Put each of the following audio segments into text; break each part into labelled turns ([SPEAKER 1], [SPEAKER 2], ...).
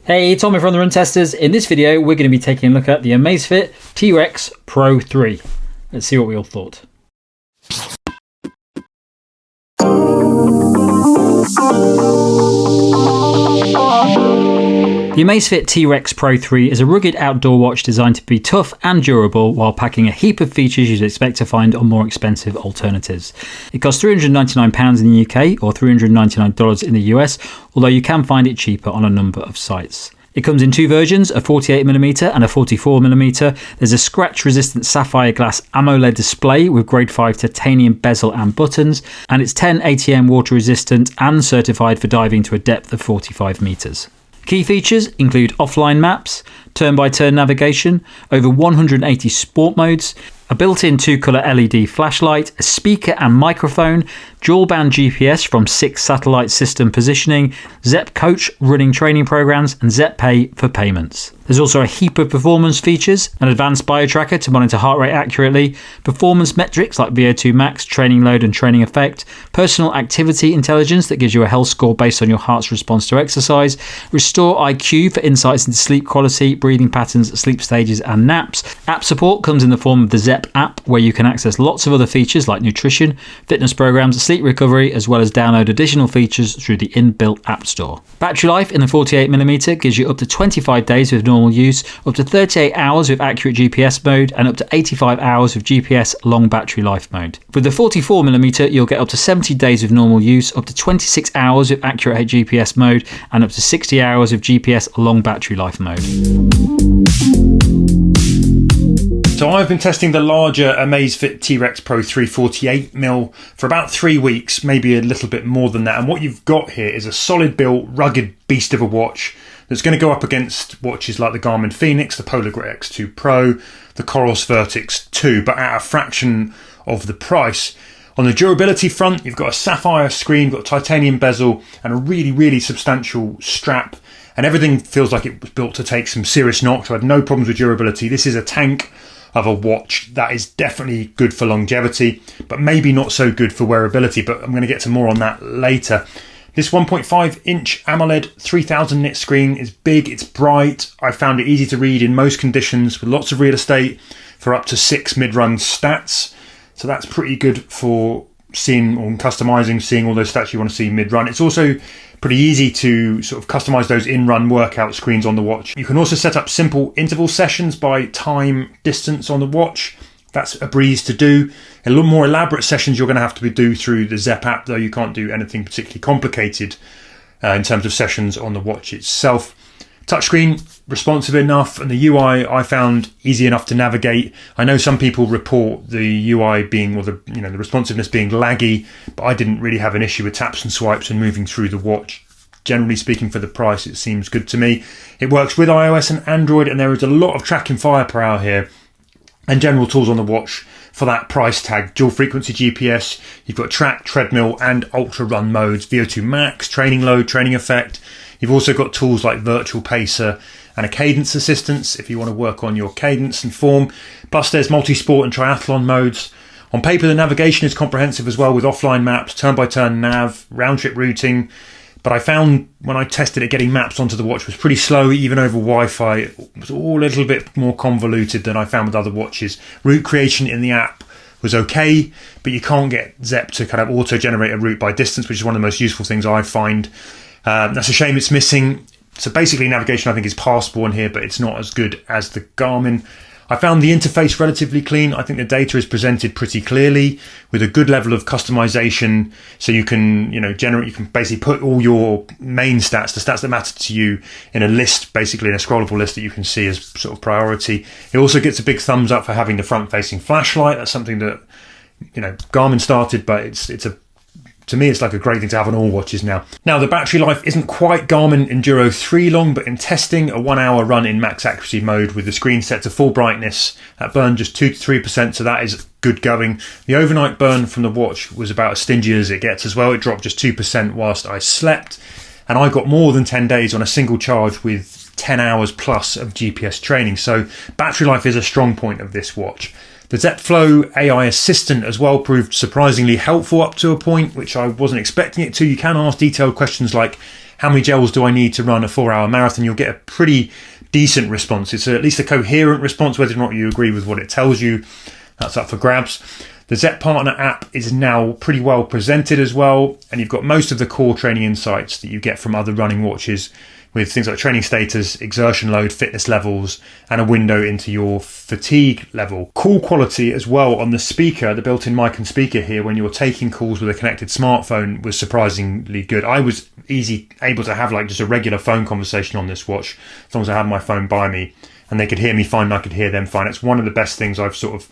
[SPEAKER 1] Hey, Tommy from the Run Testers. In this video, we're going to be taking a look at the Amazfit T-Rex Pro 3. Let's see what we all thought. The Amazfit T-Rex Pro 3 is a rugged outdoor watch designed to be tough and durable while packing a heap of features you'd expect to find on more expensive alternatives. It costs £399 in the UK or $399 in the US, although you can find it cheaper on a number of sites. It comes in two versions, a 48mm and a 44mm. There's a scratch-resistant sapphire glass AMOLED display with grade 5 titanium bezel and buttons, and it's 10 ATM water resistant and certified for diving to a depth of 45 meters. Key features include offline maps, turn-by-turn navigation, over 180 sport modes, a built-in 2-colour LED flashlight, a speaker and microphone, dual-band GPS from 6 satellite system positioning, Zepp Coach running training programs, and Zepp Pay for payments. There's also a heap of performance features, an advanced bio-tracker to monitor heart rate accurately, performance metrics like VO₂ Max, training load and training effect, personal activity intelligence that gives you a health score based on your heart's response to exercise, Restore IQ for insights into sleep quality, breathing patterns, sleep stages and naps. App support comes in the form of the Zepp app, where you can access lots of other features like nutrition, fitness programs, sleep recovery, as well as download additional features through the inbuilt app store. Battery life in the 48mm gives you up to 25 days with normal use, up to 38 hours with accurate GPS mode, and up to 85 hours with GPS long battery life mode. With the 44mm, you'll get up to 70 days with normal use, up to 26 hours with accurate GPS mode, and up to 60 hours with GPS long battery life mode.
[SPEAKER 2] So I've been testing the larger Amazfit T-Rex Pro 3 48mm for about 3 weeks, maybe a little bit more than that. And what you've got here is a solid built, rugged beast of a watch that's going to go up against watches like the Garmin Fenix, the Polar Grey X2 Pro, the Coros Vertix 2, but at a fraction of the price. On the durability front, you've got a sapphire screen, you've got a titanium bezel, and a really substantial strap. And everything feels like it was built to take some serious knocks. I had no problems with durability. This is a tank of a watch that is definitely good for longevity, but maybe not so good for wearability, but I'm going to get to more on that later. This 1.5-inch AMOLED 3000 nit screen is big, it's bright. I found it easy to read in most conditions with lots of real estate for up to 6 mid-run stats. So that's pretty good for seeing or customizing, seeing all those stats you want to see mid-run. It's also pretty easy to sort of customize those in-run workout screens on the watch. You can also set up simple interval sessions by time distance on the watch. That's a breeze to do. A little more elaborate sessions you're going to have to do through the Zepp app, though you can't do anything particularly complicated in terms of sessions on the watch itself. Touchscreen, responsive enough, and the UI I found easy enough to navigate. I know some people report the UI being, or the responsiveness being laggy, but I didn't really have an issue with taps and swipes and moving through the watch. Generally speaking, for the price, it seems good to me. It works with iOS and Android, and there is a lot of tracking firepower here and general tools on the watch for that price tag. Dual frequency GPS, you've got track, treadmill and ultra run modes, VO₂ Max, training load, training effect. You've also got tools like virtual pacer and a cadence assistance if you want to work on your cadence and form. Plus there's multi-sport and triathlon modes. On paper, the navigation is comprehensive as well, with offline maps, turn-by-turn nav, round-trip routing. But I found when I tested it, getting maps onto the watch was pretty slow, even over Wi-Fi. It was all a little bit more convoluted than I found with other watches. Route creation in the app was okay, but you can't get Zepp to kind of auto-generate a route by distance, which is one of the most useful things I find. That's a shame it's missing. So basically navigation I think is passable in here, but it's not as good as the Garmin. I found the interface relatively clean. I think the data is presented pretty clearly with a good level of customization. So you can, you can basically put all your main stats, the stats that matter to you, in a list, basically in a scrollable list that you can see as sort of priority. It also gets a big thumbs up for having the front-facing flashlight. That's something that, Garmin started, but to me, it's like a great thing to have on all watches now. Now, the battery life isn't quite Garmin Enduro 3 long, but in testing, a 1-hour run in max accuracy mode with the screen set to full brightness, that burned just 2 to 3%, so that is good going. The overnight burn from the watch was about as stingy as it gets as well. It dropped just 2% whilst I slept, and I got more than 10 days on a single charge with 10 hours plus of GPS training, so battery life is a strong point of this watch. The Zepp Flow AI assistant as well proved surprisingly helpful up to a point, which I wasn't expecting it to. You can ask detailed questions like, how many gels do I need to run a 4-hour marathon, you'll get a pretty decent response. It's at least a coherent response. Whether or not you agree with what it tells you, that's up for grabs. The Zep Partner app is now pretty well presented as well, and you've got most of the core training insights that you get from other running watches, with things like training status, exertion load, fitness levels, and a window into your fatigue level. Call quality as well on the speaker, the built-in mic and speaker here, when you're taking calls with a connected smartphone, was surprisingly good. I was able to have like just a regular phone conversation on this watch, as long as I had my phone by me, and they could hear me fine and I could hear them fine. It's one of the best things I've sort of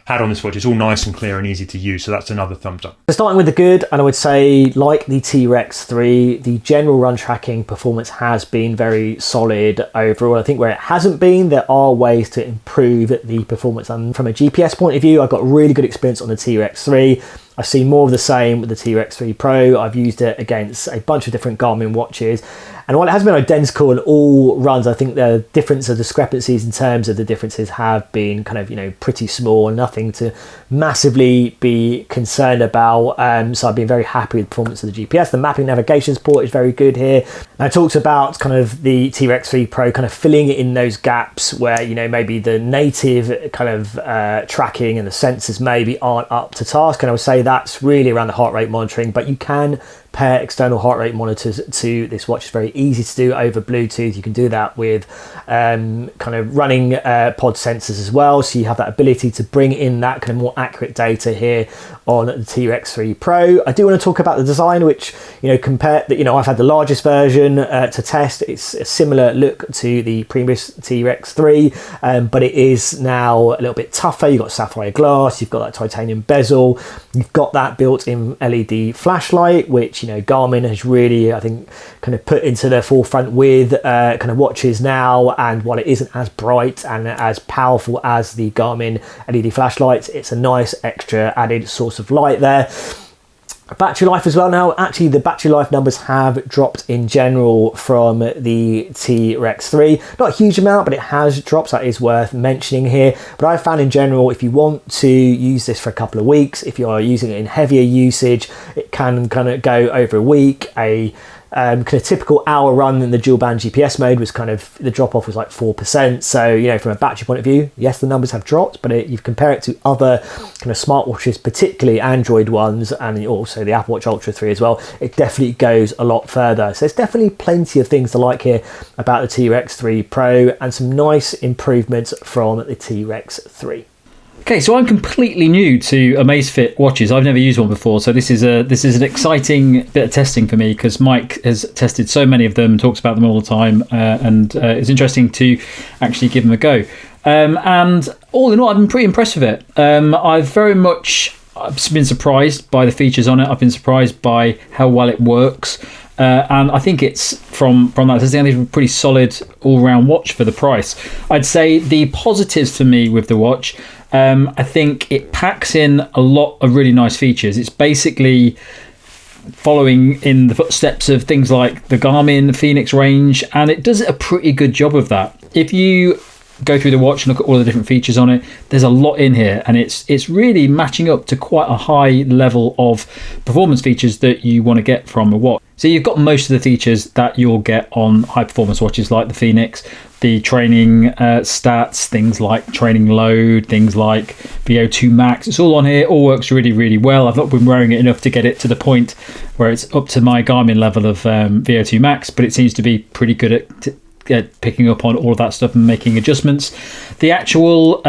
[SPEAKER 2] had on this watch. It's all nice and clear and easy to use, so that's another thumbs up.
[SPEAKER 3] So starting with the good, and I would say, like the T-Rex 3, the general run tracking performance has been very solid overall. I think where it hasn't been, there are ways to improve the performance. And from a GPS point of view, I've got really good experience on the T-Rex 3. I've seen more of the same with the T-Rex 3 Pro. I've used it against a bunch of different Garmin watches. And while it has been identical in all runs, I think the difference of discrepancies in terms of the differences have been kind of, pretty small, nothing to massively be concerned about. So I've been very happy with the performance of the GPS. The mapping navigation support is very good here. And I talked about kind of the T-Rex 3 Pro kind of filling in those gaps where, maybe the native kind of tracking and the sensors maybe aren't up to task. And I would say that's really around the heart rate monitoring, but you can pair external heart rate monitors to this watch. It's very easy to do over Bluetooth. You can do that with kind of running pod sensors as well, so you have that ability to bring in that kind of more accurate data here on the T-Rex 3 Pro. I do want to talk about the design, which I've had the largest version to test. It's a similar look to the previous T-Rex 3, but it is now a little bit tougher. You've got sapphire glass, you've got that titanium bezel, you've got that built-in LED flashlight, which Garmin has really, I think, kind of put into the forefront with kind of watches now. And while it isn't as bright and as powerful as the Garmin LED flashlights, it's a nice extra added source of light there. Battery life as well now. Actually, the battery life numbers have dropped in general from the T-Rex 3. Not a huge amount, but it has dropped. So that is worth mentioning here. But I found in general, if you want to use this for a couple of weeks, if you are using it in heavier usage, it can kind of go over a week. A kind of typical hour run in the dual band GPS mode was kind of, the drop off was like 4%. So, from a battery point of view, yes, the numbers have dropped, but you compare it to other kind of smartwatches, particularly Android ones, and also the Apple Watch Ultra 3 as well, it definitely goes a lot further. So there's definitely plenty of things to like here about the T-Rex 3 Pro, and some nice improvements from the T-Rex 3.
[SPEAKER 1] Okay, so I'm completely new to Amazfit watches. I've never used one before, so this is an exciting bit of testing for me, because Mike has tested so many of them, talks about them all the time, and it's interesting to actually give them a go. And all in all, I've been pretty impressed with it. I've been surprised by the features on it. I've been surprised by how well it works. And I think it's from that testing, it's a pretty solid all-round watch for the price. I'd say the positives for me with the watch, I think it packs in a lot of really nice features. It's basically following in the footsteps of things like the Garmin Fenix range, and it does a pretty good job of that. If you go through the watch and look at all the different features on it, there's a lot in here, and it's really matching up to quite a high level of performance features that you want to get from a watch. So you've got most of the features that you'll get on high performance watches like the Fenix, the training stats, things like training load, things like VO₂ Max. It's all on here, all works really, really well. I've not been wearing it enough to get it to the point where it's up to my Garmin level of VO₂ Max, but it seems to be pretty good at picking up on all of that stuff and making adjustments. The actual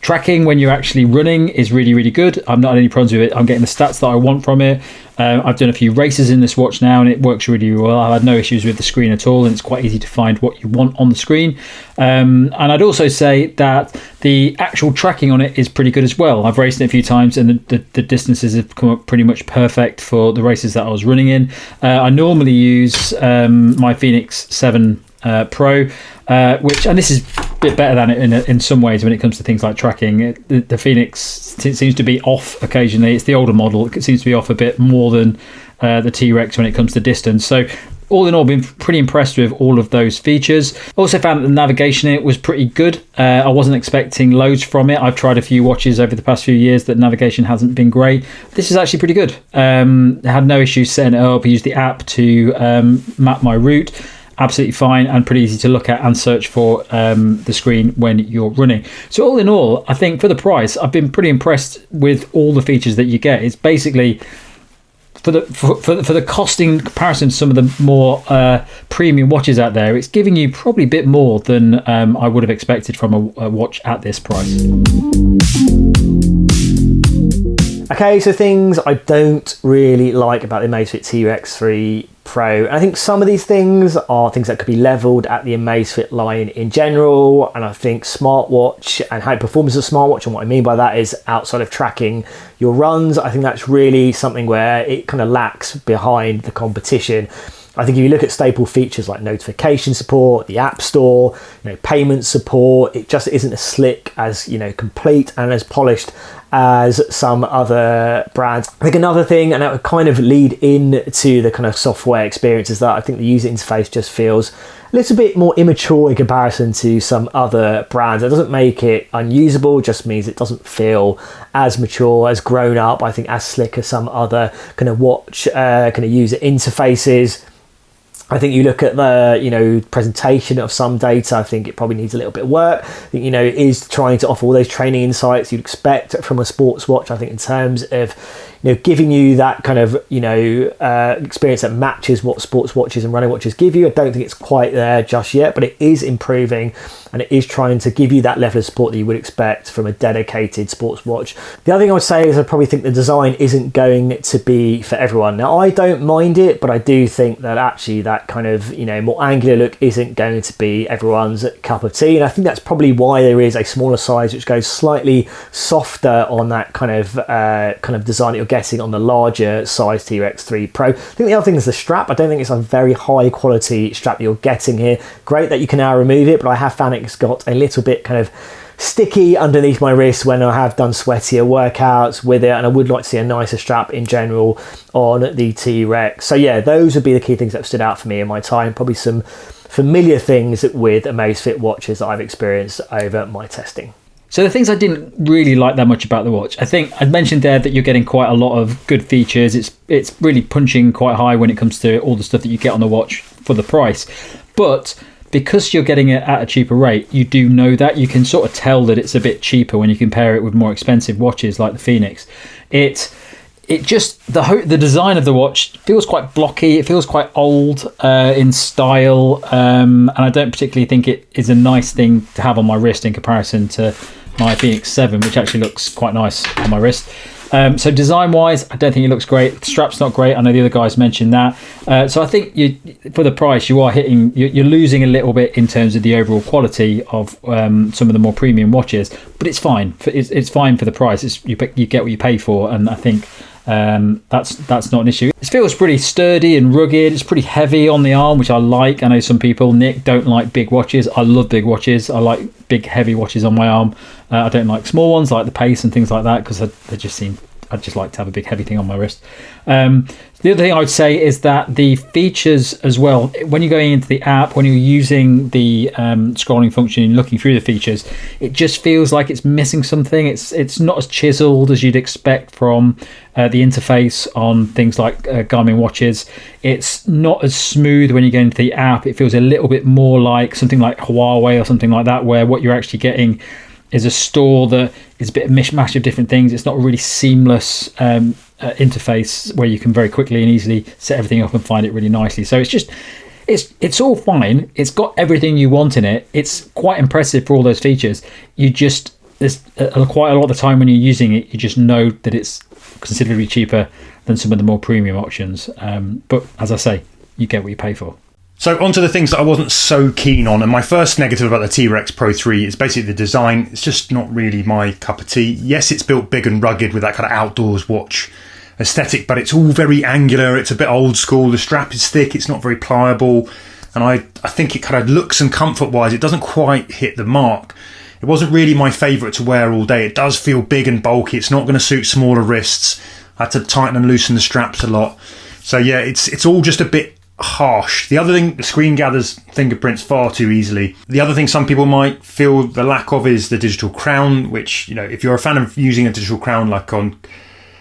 [SPEAKER 1] tracking when you're actually running is really, really good. I've not had any problems with it. I'm getting the stats that I want from it. I've done a few races in this watch now, and it works really well. I've had no issues with the screen at all, and it's quite easy to find what you want on the screen. And I'd also say that the actual tracking on it is pretty good as well. I've raced it a few times, and the distances have come up pretty much perfect for the races that I was running in. I normally use my Fenix 7 Pro, and this is a bit better than it in some ways when it comes to things like tracking. The Fenix seems to be off occasionally. It's the older model. It seems to be off a bit more than the T-Rex when it comes to distance. So all in all, been pretty impressed with all of those features. Also found that the navigation in it was pretty good. I wasn't expecting loads from it. I've tried a few watches over the past few years that navigation hasn't been great. This is actually pretty good. I had no issues setting it up. I used the app to map my route. Absolutely fine and pretty easy to look at and search for the screen when you're running. So all in all, I think for the price, I've been pretty impressed with all the features that you get. It's basically for the costing comparison to some of the more premium watches out there, it's giving you probably a bit more than I would have expected from a watch at this price.
[SPEAKER 3] Okay, so things I don't really like about the Amazfit T-Rex 3 Pro. And I think some of these things are things that could be levelled at the Amazfit line in general. And I think smartwatch and how it performs as a smartwatch, and what I mean by that is outside of tracking your runs, I think that's really something where it kind of lacks behind the competition. I think if you look at staple features like notification support, the App Store, payment support, it just isn't as slick, as complete and as polished as some other brands. I think another thing, and that would kind of lead into the kind of software experience, is that I think the user interface just feels a little bit more immature in comparison to some other brands. It doesn't make it unusable, it just means it doesn't feel as mature, as grown up, I think as slick as some other kind of watch kind of user interfaces. I think you look at the, presentation of some data, I think it probably needs a little bit of work. I think, it is trying to offer all those training insights you'd expect from a sports watch. I think in terms of, giving you that kind of, experience that matches what sports watches and running watches give you. I don't think it's quite there just yet, but it is improving and it is trying to give you that level of support that you would expect from a dedicated sports watch. The other thing I would say is I probably think the design isn't going to be for everyone. Now, I don't mind it, but I do think that actually that kind of, more angular look isn't going to be everyone's cup of tea. And I think that's probably why there is a smaller size which goes slightly softer on that kind of design that you're getting on the larger size T-Rex 3 Pro. I think the other thing is the strap. I don't think it's a very high quality strap that you're getting here. Great that you can now remove it, but I have found it's got a little bit kind of sticky underneath my wrist when I have done sweatier workouts with it, and I would like to see a nicer strap in general on the T-Rex. So yeah, those would be the key things that have stood out for me in my time. Probably some familiar things with Amazfit watches that I've experienced over my testing.
[SPEAKER 1] So the things I didn't really like that much about the watch, I think I mentioned there that you're getting quite a lot of good features. It's really punching quite high when it comes to all the stuff that you get on the watch for the price. But because you're getting it at a cheaper rate, you do know that. You can sort of tell that it's a bit cheaper when you compare it with more expensive watches like the Phoenix. It just, the design of the watch feels quite blocky. It feels quite old in style, and I don't particularly think it is a nice thing to have on my wrist in comparison to my Phoenix 7, which actually looks quite nice on my wrist. So design wise, I don't think it looks great. The strap's not great. I know the other guys mentioned that. So I think for the price, you're losing a little bit in terms of the overall quality of some of the more premium watches, but it's fine. It's fine for the price. You get what you pay for, and I think that's not an issue. It feels pretty sturdy and rugged. It's pretty heavy on the arm, which I like. I know some people, Nick, don't like big watches. I love big watches. I like big heavy watches on my arm. I don't like small ones like the Pace and things like that, because I just like to have a big heavy thing on my wrist. The other thing I would say is that the features as well, when you're going into the app, when you're using the scrolling function and looking through the features, it just feels like it's missing something. It's not as chiseled as you'd expect from the interface on things like Garmin watches. It's not as smooth when you go into the app. It feels a little bit more like something like Huawei or something like that, where what you're actually getting is a store that is a bit of mishmash of different things. It's not a really seamless interface where you can very quickly and easily set everything up and find it really nicely. So it's all fine. It's got everything you want in it. It's quite impressive for all those features. There's quite a lot of the time when you're using it, you just know that it's considerably cheaper than some of the more premium options. But as I say, you get what you pay for.
[SPEAKER 2] So onto the things that I wasn't so keen on, and my first negative about the T-Rex Pro 3 is basically the design. It's just not really my cup of tea. Yes, it's built big and rugged with that kind of outdoors watch aesthetic, but it's all very angular. It's a bit old school. The strap is thick. It's not very pliable, and I think it kind of looks and comfort-wise, it doesn't quite hit the mark. It wasn't really my favourite to wear all day. It does feel big and bulky. It's not going to suit smaller wrists. I had to tighten and loosen the straps a lot. So yeah, it's all just a bit harsh. The other thing, the screen gathers fingerprints far too easily. The other thing some people might feel the lack of is the digital crown, which, if you're a fan of using a digital crown like on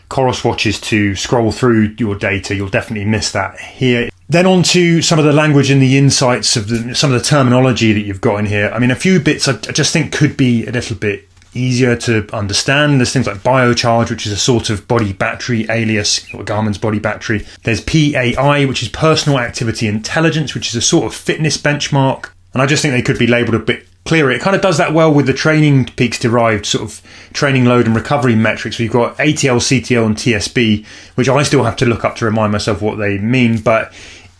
[SPEAKER 2] Coros watches to scroll through your data, you'll definitely miss that here. Then on to some of the language and the insights of some of the terminology that you've got in here. I mean, a few bits I just think could be a little bit easier to understand. There's things like biocharge, which is a sort of body battery alias, or Garmin's body battery. There's PAI, which is personal activity intelligence, which is a sort of fitness benchmark. And I just think they could be labelled a bit clearer. It kind of does that well with the Training Peaks derived sort of training load and recovery metrics. We've got ATL, CTL and TSB, which I still have to look up to remind myself what they mean. But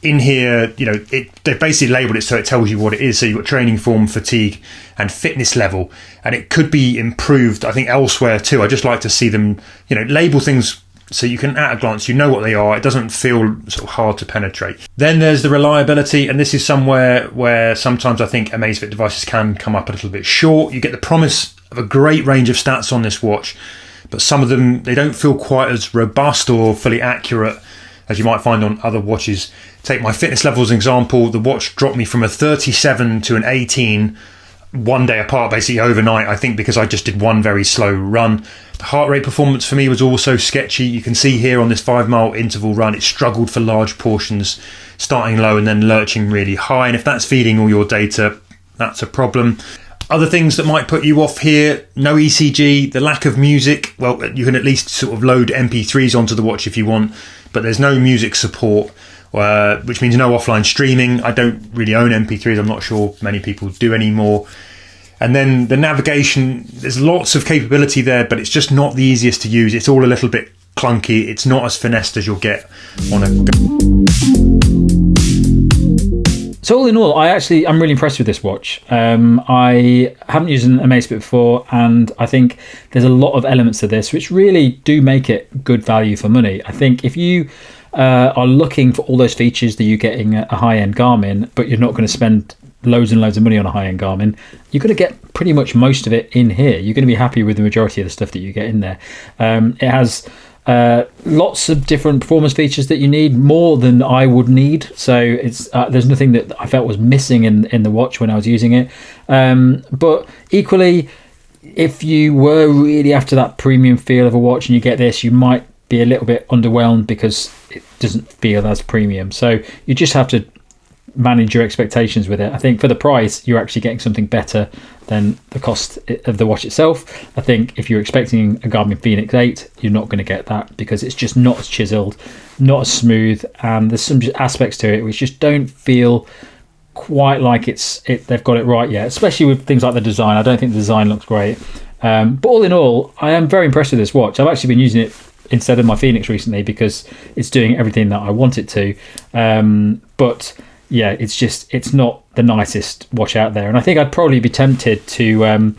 [SPEAKER 2] in here, they've basically labelled it so it tells you what it is. So you've got training form, fatigue and fitness level. And it could be improved, I think, elsewhere too. I just like to see them, label things so you can, at a glance, you know what they are. It doesn't feel sort of hard to penetrate. Then there's the reliability, and this is somewhere where sometimes I think Amazfit devices can come up a little bit short. You get the promise of a great range of stats on this watch, but some of them, they don't feel quite as robust or fully accurate as you might find on other watches. Take my fitness level as an example. The watch dropped me from a 37 to an 18 one day apart, basically overnight, I think, because I just did one very slow run. The heart rate performance for me was also sketchy. You can see here on this 5 mile interval run, it struggled for large portions, starting low and then lurching really high. And if that's feeding all your data, that's a problem. Other things that might put you off here: no ECG, the lack of music. Well, you can at least sort of load MP3s onto the watch if you want, but there's no music support, which means no offline streaming. I don't really own MP3s. I'm not sure many people do anymore. And then the navigation, there's lots of capability there, but it's just not the easiest to use. It's all a little bit clunky. It's not as finessed as you'll get on a...
[SPEAKER 1] So all in all, I'm really impressed with this watch. I haven't used an Amazfit before, and I think there's a lot of elements to this which really do make it good value for money. I think if you are looking for all those features that you get in a high-end Garmin, but you're not going to spend loads and loads of money on a high-end Garmin, you're going to get pretty much most of it in here. You're going to be happy with the majority of the stuff that you get in there. It has lots of different performance features that you need, more than I would need. So it's there's nothing that I felt was missing in the watch when I was using it. But equally, if you were really after that premium feel of a watch and you get this, you might be a little bit underwhelmed because it doesn't feel as premium. So you just have to manage your expectations with it. I think for the price, you're actually getting something better than the cost of the watch itself. I think if you're expecting a Garmin Fenix 8, you're not going to get that because it's just not as chiseled, not as smooth, and there's some aspects to it which just don't feel quite like they've got it right yet, especially with things like the design. I don't think the design looks great. But all in all, I am very impressed with this watch. I've actually been using it instead of my Fenix recently because it's doing everything that I want it to. But yeah, it's not the nicest watch out there. And I think I'd probably be tempted to,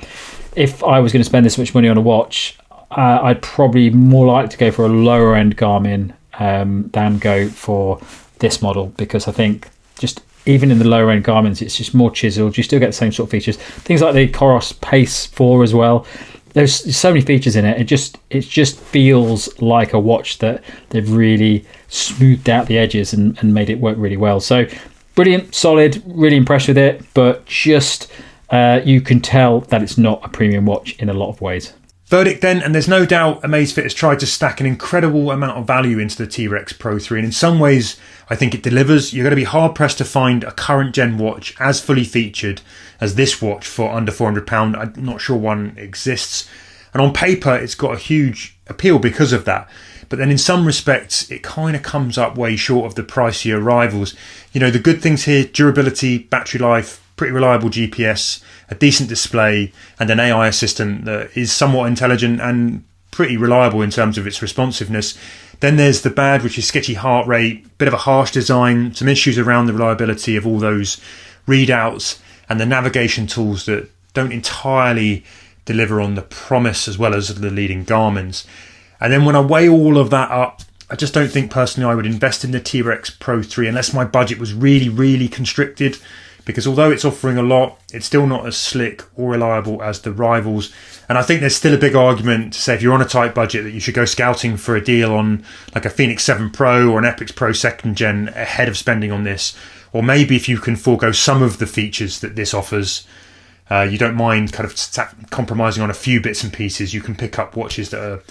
[SPEAKER 1] if I was going to spend this much money on a watch, I'd probably more like to go for a lower end Garmin than go for this model, because I think just even in the lower end Garmins, it's just more chiseled. You still get the same sort of features. Things like the Coros Pace 4 as well. There's so many features in it. It just feels like a watch that they've really smoothed out the edges and made it work really well. So brilliant, solid, really impressed with it, but just you can tell that it's not a premium watch in a lot of ways.
[SPEAKER 2] Verdict then, and there's no doubt Amazfit has tried to stack an incredible amount of value into the T-Rex Pro 3, and in some ways I think it delivers. You're going to be hard pressed to find a current gen watch as fully featured as this watch for under £400. I'm not sure one exists, and on paper it's got a huge appeal because of that. But then in some respects, it kind of comes up way short of the pricier rivals. You know, the good things here: durability, battery life, pretty reliable GPS, a decent display, and an AI assistant that is somewhat intelligent and pretty reliable in terms of its responsiveness. Then there's the bad, which is sketchy heart rate, bit of a harsh design, some issues around the reliability of all those readouts, and the navigation tools that don't entirely deliver on the promise as well as the leading Garmin's. And then when I weigh all of that up, I just don't think personally I would invest in the T-Rex Pro 3 unless my budget was really, really constricted, because although it's offering a lot, it's still not as slick or reliable as the rivals. And I think there's still a big argument to say if you're on a tight budget that you should go scouting for a deal on like a Fenix 7 Pro or an Epix Pro 2nd Gen ahead of spending on this. Or maybe if you can forego some of the features that this offers, you don't mind kind of compromising on a few bits and pieces, you can pick up watches that are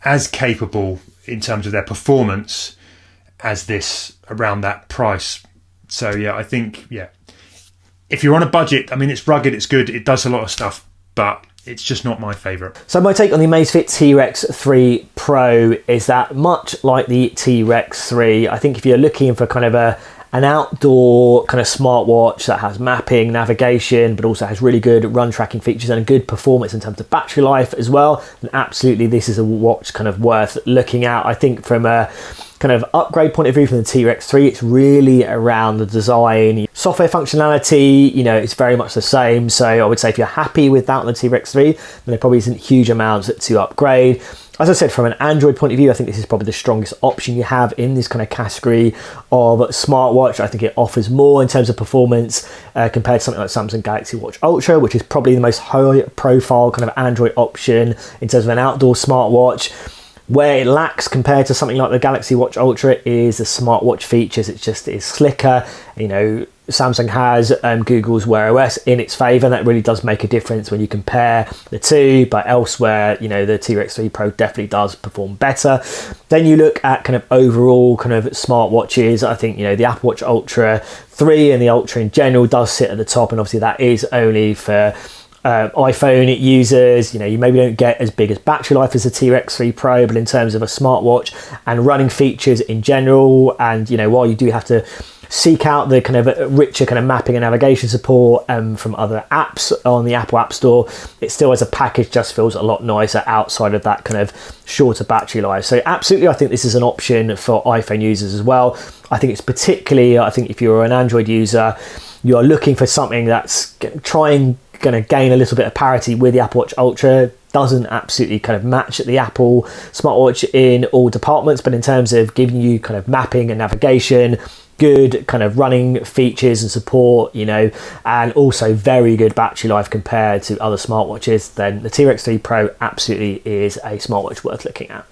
[SPEAKER 2] as capable in terms of their performance as this around that price. So yeah, I think, if you're on a budget, I mean, it's rugged, it's good, it does a lot of stuff, but it's just not my favourite.
[SPEAKER 3] So my take on the Amazfit T-Rex 3 Pro is that much like the T-Rex 3, I think if you're looking for kind of an outdoor kind of smartwatch that has mapping, navigation, but also has really good run tracking features and a good performance in terms of battery life as well, then absolutely this is a watch kind of worth looking at. I think from a kind of upgrade point of view from the T-Rex 3, it's really around the design. Software functionality, it's very much the same. So I would say if you're happy with that on the T-Rex 3, then there probably isn't huge amounts to upgrade. As I said, from an Android point of view, I think this is probably the strongest option you have in this kind of category of smartwatch. I think it offers more in terms of performance compared to something like Samsung Galaxy Watch Ultra, which is probably the most high profile kind of Android option in terms of an outdoor smartwatch. Where it lacks compared to something like the Galaxy Watch Ultra is the smartwatch features. It just is slicker. Samsung has Google's Wear OS in its favour, and that really does make a difference when you compare the two. But elsewhere, the T-Rex 3 Pro definitely does perform better. Then you look at kind of overall kind of smartwatches. I think, the Apple Watch Ultra 3 and the Ultra in general does sit at the top, and obviously that is only for iPhone users. You maybe don't get as big as battery life as the T-Rex 3 Pro, but in terms of a smartwatch and running features in general, and while you do have to seek out the kind of richer kind of mapping and navigation support from other apps on the Apple App Store, it still as a package just feels a lot nicer outside of that kind of shorter battery life. So absolutely, I think this is an option for iPhone users as well. I think it's particularly, if you're an Android user, you're looking for something that's going to gain a little bit of parity with the Apple Watch Ultra. Doesn't absolutely kind of match the Apple smartwatch in all departments, but in terms of giving you kind of mapping and navigation, good kind of running features and support, and also very good battery life compared to other smartwatches, then the T-Rex 3 Pro absolutely is a smartwatch worth looking at.